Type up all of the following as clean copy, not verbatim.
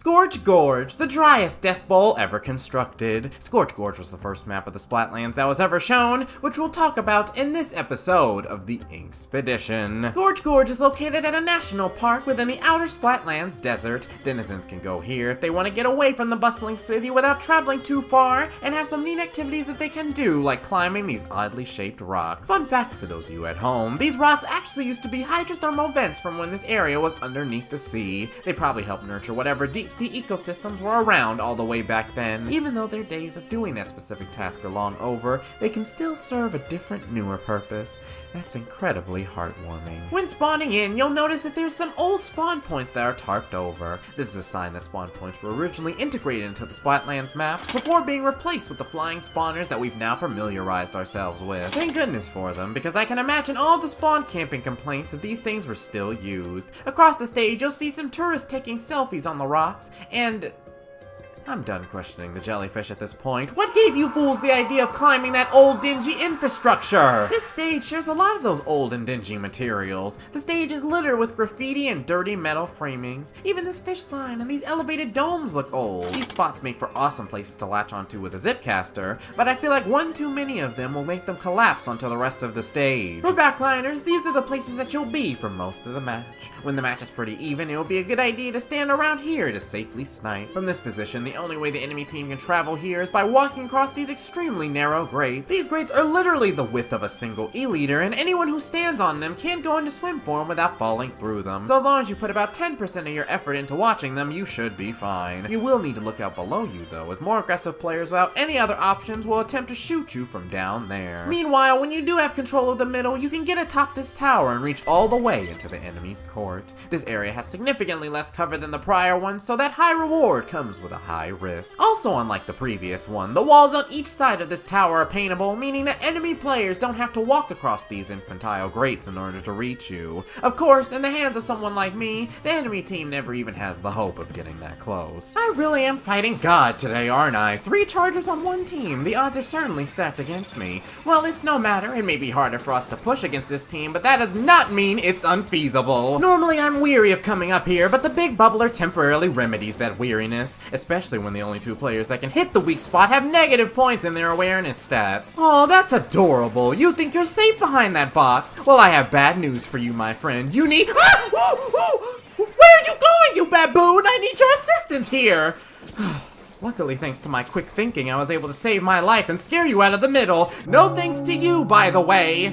Scorch Gorge, the driest death bowl ever constructed. Scorch Gorge was the first map of the Splatlands that was ever shown, which we'll talk about in this episode of the Inkspedition. Scorch Gorge is located at a national park within the outer Splatlands desert. Denizens can go here if they want to get away from the bustling city without traveling too far, and have some neat activities that they can do, like climbing these oddly shaped rocks. Fun fact for those of you at home, these rocks actually used to be hydrothermal vents from when this area was underneath the sea. They probably helped nurture whatever deep sea ecosystems were around all the way back then. Even though their days of doing that specific task are long over, they can still serve a different, newer purpose. That's incredibly heartwarming. When spawning in, you'll notice that there's some old spawn points that are tarped over. This is a sign that spawn points were originally integrated into the Splatlands maps before being replaced with the flying spawners that we've now familiarized ourselves with. Thank goodness for them, because I can imagine all the spawn camping complaints if these things were still used. Across the stage, you'll see some tourists taking selfies on the rocks, and I'm done questioning the jellyfish at this point. What gave you fools the idea of climbing that old dingy infrastructure? This stage shares a lot of those old and dingy materials. The stage is littered with graffiti and dirty metal framings. Even this fish sign and these elevated domes look old. These spots make for awesome places to latch onto with a zip caster, but I feel like one too many of them will make them collapse onto the rest of the stage. For backliners, these are the places that you'll be for most of the match. When the match is pretty even, it will be a good idea to stand around here to safely snipe. From this position, the only way the enemy team can travel here is by walking across these extremely narrow grates. These grates are literally the width of a single E-liter, and anyone who stands on them can't go into swim form without falling through them. So as long as you put about 10% of your effort into watching them, you should be fine. You will need to look out below you though, as more aggressive players without any other options will attempt to shoot you from down there. Meanwhile, when you do have control of the middle, you can get atop this tower and reach all the way into the enemy's court. This area has significantly less cover than the prior one, so that high reward comes with a high risk. Also, unlike the previous one, the walls on each side of this tower are paintable, meaning that enemy players don't have to walk across these infantile grates in order to reach you. Of course, in the hands of someone like me, the enemy team never even has the hope of getting that close. I really am fighting God today, aren't I? 3 chargers on one team. The odds are certainly stacked against me. Well, it's no matter. It may be harder for us to push against this team, but that does not mean it's unfeasible. Normally, I'm weary of coming up here, but the big bubbler temporarily remedies that weariness, especially when the only 2 players that can hit the weak spot have negative points in their awareness stats. Oh, that's adorable. You think you're safe behind that box? Well, I have bad news for you, my friend. You need— Where are you going, you baboon? I need your assistance here! Luckily, thanks to my quick thinking, I was able to save my life and scare you out of the middle. No thanks to you, by the way. He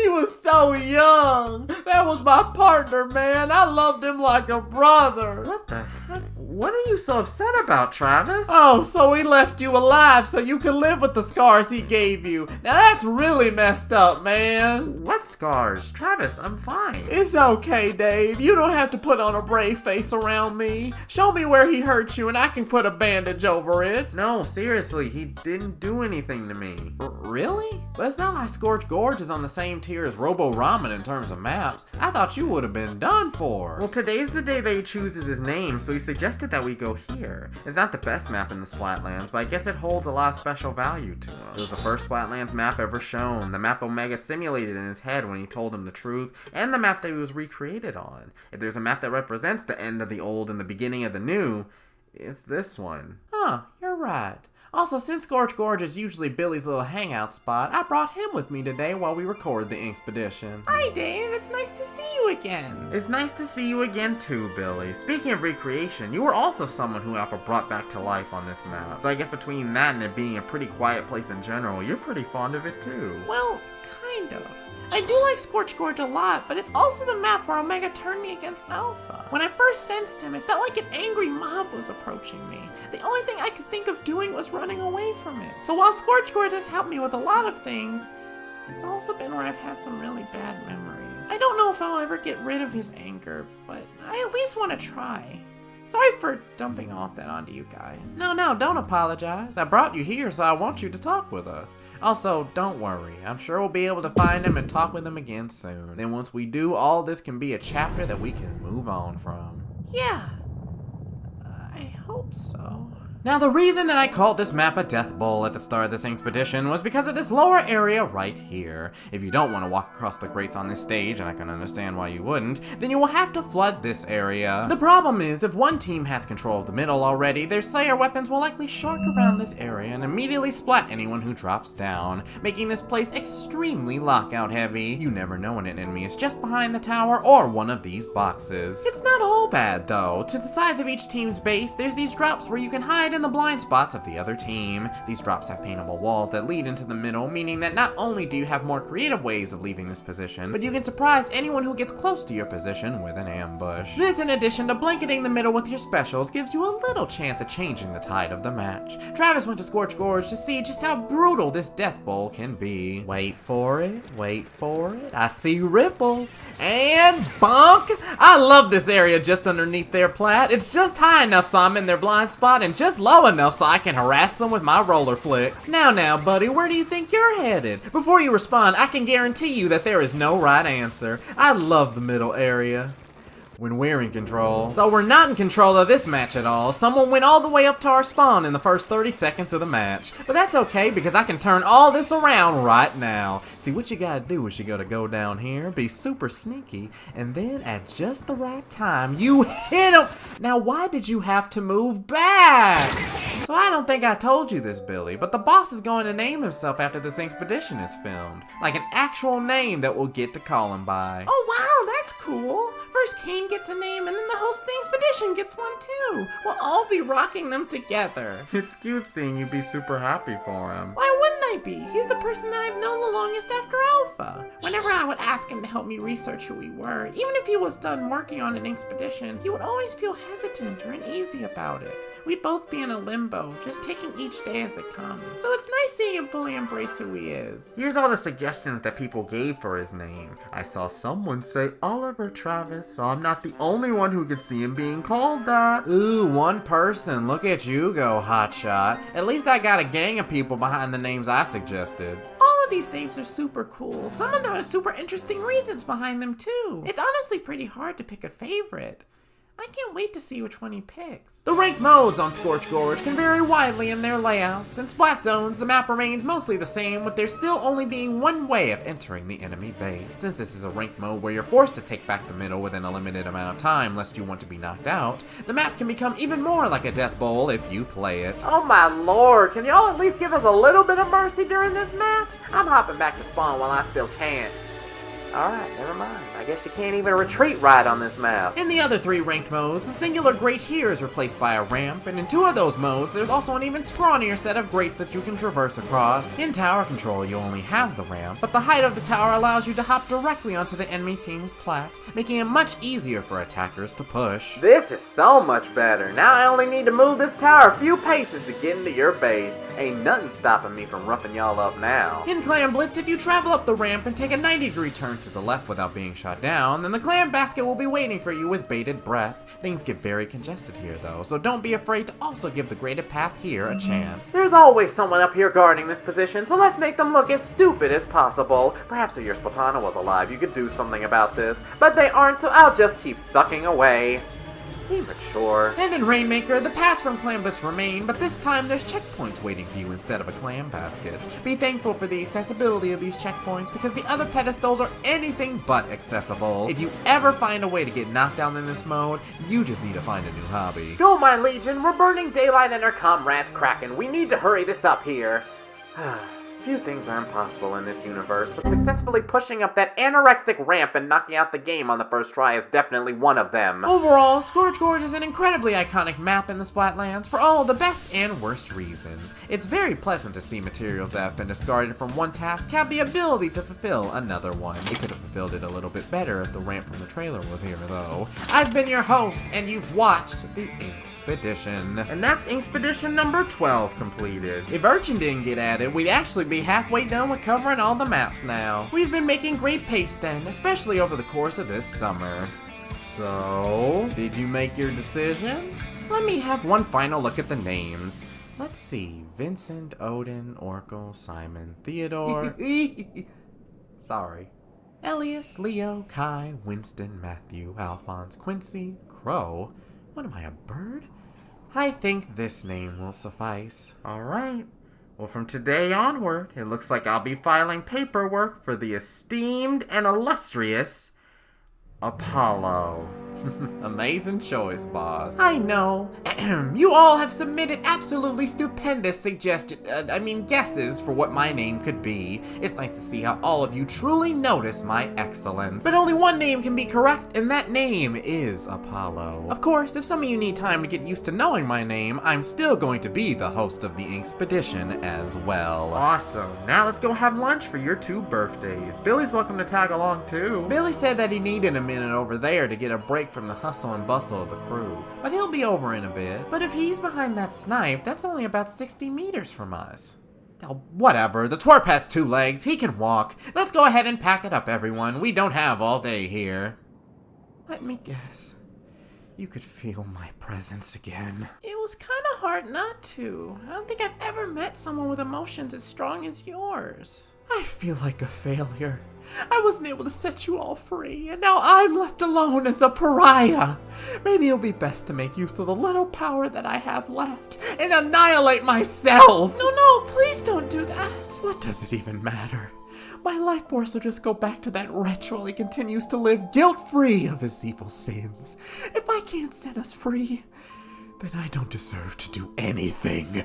was so young. That was my partner, man. I loved him like a brother. What the heck? What are you so upset about, Travis? Oh, so he left you alive so you could live with the scars he gave you. Now that's really messed up, man. What scars? Travis, I'm fine. It's okay, Dave. You don't have to put on a brave face around me. Show me where he hurt you and I can put a bandage over it. No, seriously, he didn't do anything to me. Really? But it's not like Scorch Gorge is on the same tier as Robo Ramen in terms of maps. I thought you would have been done for. Well, today's the day that he chooses his name, so he suggested that we go here. It's not the best map in the Splatlands, but I guess it holds a lot of special value to him. It was the first Splatlands map ever shown, the map Omega simulated in his head when he told him the truth, and the map that he was recreated on. If there's a map that represents the end of the old and the beginning of the new, it's this one. Huh, you're right. Also, since Scorch Gorge is usually Billy's little hangout spot, I brought him with me today while we record the Inkspedition. Hi, Dave. It's nice to see you again. It's nice to see you again, too, Billy. Speaking of recreation, you were also someone who Alpha brought back to life on this map. So I guess between that and it being a pretty quiet place in general, you're pretty fond of it, too. Well, kind of. I do like Scorch Gorge a lot, but it's also the map where Omega turned me against Alpha. When I first sensed him, it felt like an angry mob was approaching me. The only thing I could think of doing was running away from it. So while Scorch Gorge has helped me with a lot of things, it's also been where I've had some really bad memories. I don't know if I'll ever get rid of his anger, but I at least want to try. Sorry for dumping off that onto you guys. No, don't apologize. I brought you here, so I want you to talk with us. Also, don't worry. I'm sure we'll be able to find him and talk with him again soon. And once we do, all this can be a chapter that we can move on from. Yeah, I hope so. Now the reason that I called this map a Death Bowl at the start of this Inkspedition was because of this lower area right here. If you don't want to walk across the grates on this stage, and I can understand why you wouldn't, then you will have to flood this area. The problem is, if one team has control of the middle already, their Slayer weapons will likely shark around this area and immediately splat anyone who drops down, making this place extremely lockout heavy. You never know when an enemy is just behind the tower or one of these boxes. It's not all bad though. To the sides of each team's base, there's these drops where you can hide in the blind spots of the other team. These drops have paintable walls that lead into the middle, meaning that not only do you have more creative ways of leaving this position, but you can surprise anyone who gets close to your position with an ambush. This, in addition to blanketing the middle with your specials, gives you a little chance of changing the tide of the match. Travis went to Scorch Gorge to see just how brutal this Death Bowl can be. Wait for it, wait for it. I see ripples. And bonk! I love this area just underneath their plat. It's just high enough so I'm in their blind spot, and just low enough so I can harass them with my roller flicks. Now, buddy, where do you think you're headed? Before you respond, I can guarantee you that there is no right answer. I love the middle area when we're in control. So we're not in control of this match at all. Someone went all the way up to our spawn in the first 30 seconds of the match. But that's okay, because I can turn all this around right now. See, what you gotta do is you gotta go down here, be super sneaky, and then at just the right time, you hit him. Now, why did you have to move back? So I don't think I told you this, Billy, but the boss is going to name himself after this Inkspedition is filmed. Like an actual name that we'll get to call him by. Oh wow, that's cool. First Kane gets a name, and then the whole Inkspedition gets one too. We'll all be rocking them together. It's cute seeing you be super happy for him. Why wouldn't I be? He's the person that I've known the longest after Alpha. Whenever I would ask him to help me research who we were, even if he was done working on an Inkspedition, he would always feel hesitant or uneasy about it. We'd both be in a limbo, just taking each day as it comes. So it's nice seeing him fully embrace who he is. Here's all the suggestions that people gave for his name. I saw someone say Oliver Travis, so I'm not the only one who could see him being called that. Ooh, one person. Look at you go, hotshot. At least I got a gang of people behind the names I suggested. All of these names are super cool. Some of them have super interesting reasons behind them too. It's honestly pretty hard to pick a favorite. I can't wait to see which one he picks. The ranked modes on Scorch Gorge can vary widely in their layouts. In Splat Zones, the map remains mostly the same, with there still only being one way of entering the enemy base. Since this is a ranked mode where you're forced to take back the middle within a limited amount of time lest you want to be knocked out, the map can become even more like a Death Bowl if you play it. Oh my lord, can y'all at least give us a little bit of mercy during this match? I'm hopping back to spawn while I still can. Alright, never mind. I guess you can't even retreat right on this map. In the other three ranked modes, the singular grate here is replaced by a ramp, and in two of those modes, there's also an even scrawnier set of grates that you can traverse across. In tower control, you only have the ramp, but the height of the tower allows you to hop directly onto the enemy team's plat, making it much easier for attackers to push. This is so much better. Now I only need to move this tower a few paces to get into your base. Ain't nothing stopping me from roughing y'all up now. In Clan Blitz, if you travel up the ramp and take a 90-degree turn to the left without being shot down, then the clan basket will be waiting for you with bated breath. Things get very congested here though, so don't be afraid to also give the graded path here a chance. There's always someone up here guarding this position, so let's make them look as stupid as possible. Perhaps if your Splatana was alive, you could do something about this, but they aren't, so I'll just keep sucking away. Be mature. And in Rainmaker, the paths from Clan Blitz remain, but this time there's checkpoints waiting for you instead of a clan basket. Be thankful for the accessibility of these checkpoints, because the other pedestals are anything but accessible. If you ever find a way to get knocked down in this mode, you just need to find a new hobby. Go, my legion! We're burning daylight and our comrades cracking. We need to hurry this up here. Few things are impossible in this universe, but successfully pushing up that anorexic ramp and knocking out the game on the first try is definitely one of them. Overall, Scorch Gorge is an incredibly iconic map in the Splatlands for all of the best and worst reasons. It's very pleasant to see materials that have been discarded from one task have the ability to fulfill another one. It could have fulfilled it a little bit better if the ramp from the trailer was here, though. I've been your host, and you've watched the Inkspedition. And that's Inkspedition number 12 completed. If Urchin didn't get added, we'd actually be halfway done with covering all the maps now. We've been making great pace then, especially over the course of this summer. So, did you make your decision? Let me have one final look at the names. Let's see, Vincent, Odin, Oracle, Simon, Theodore. Sorry. Elias, Leo, Kai, Winston, Matthew, Alphonse, Quincy, Crow. What am I, a bird? I think this name will suffice. Alright. Well, from today onward, it looks like I'll be filing paperwork for the esteemed and illustrious Apollo. Amazing choice, boss. I know. You all have submitted absolutely stupendous guesses for what my name could be. It's nice to see how all of you truly notice my excellence. But only one name can be correct, and that name is Apollo. Of course, if some of you need time to get used to knowing my name, I'm still going to be the host of the Inkspedition as well. Awesome. Now let's go have lunch for your 2 birthdays. Billy's welcome to tag along too. Billy said that he needed a minute over there to get a break from the hustle and bustle of the crew, but he'll be over in a bit. But if he's behind that snipe, that's only about 60 meters from us. Oh, whatever, the twerp has 2 legs, he can walk. Let's go ahead and pack it up, everyone. We don't have all day here. Let me guess. You could feel my presence again. It was kind of hard not to. I don't think I've ever met someone with emotions as strong as yours. I feel like a failure. I wasn't able to set you all free, and now I'm left alone as a pariah. Maybe it'll be best to make use of the little power that I have left and annihilate myself. No, please don't do that. What does it even matter? My life force will just go back to that wretch while he continues to live guilt-free of his evil sins. If I can't set us free, then I don't deserve to do anything.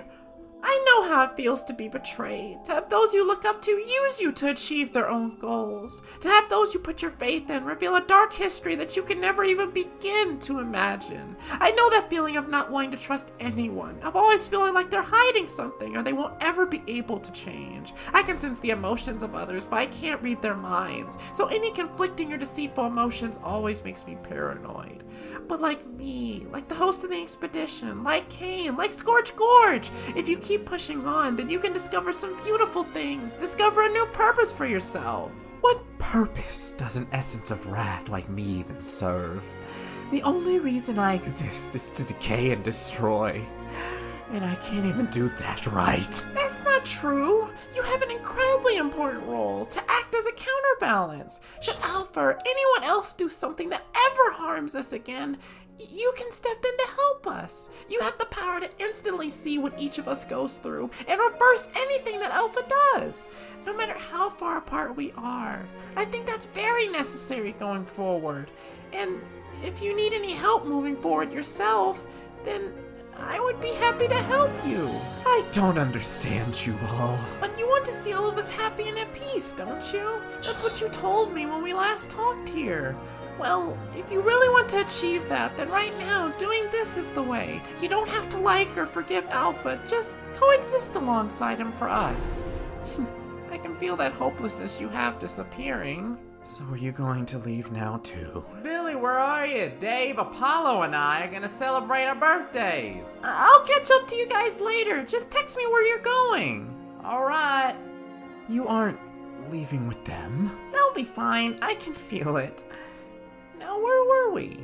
I know how it feels to be betrayed, to have those you look up to use you to achieve their own goals, to have those you put your faith in reveal a dark history that you can never even begin to imagine. I know that feeling of not wanting to trust anyone, of always feeling like they're hiding something or they won't ever be able to change. I can sense the emotions of others, but I can't read their minds, so any conflicting or deceitful emotions always makes me paranoid. But like me, like the host of the Inkspedition, like Kane, like Scorch Gorge, if you keep pushing on, then you can discover some beautiful things, discover a new purpose for yourself. What purpose does an essence of wrath like me even serve? The only reason I exist is to decay and destroy. And I can't even do that right. That's not true. You have an incredibly important role to act as a counterbalance. Should Alpha or anyone else do something that ever harms us again, you can step in to help us. You have the power to instantly see what each of us goes through and reverse anything that Alpha does, no matter how far apart we are. I think that's very necessary going forward. And if you need any help moving forward yourself, then I would be happy to help you. I don't understand you all. But you want to see all of us happy and at peace, don't you? That's what you told me when we last talked here. Well, if you really want to achieve that, then right now, doing this is the way. You don't have to like or forgive Alpha, just coexist alongside him for us. I can feel that hopelessness you have disappearing. So are you going to leave now too? Billy, where are you? Dave, Apollo, and I are gonna celebrate our birthdays. I'll catch up to you guys later. Just text me where you're going. Alright. You aren't leaving with them? They'll be fine. I can feel it. Now, where were we?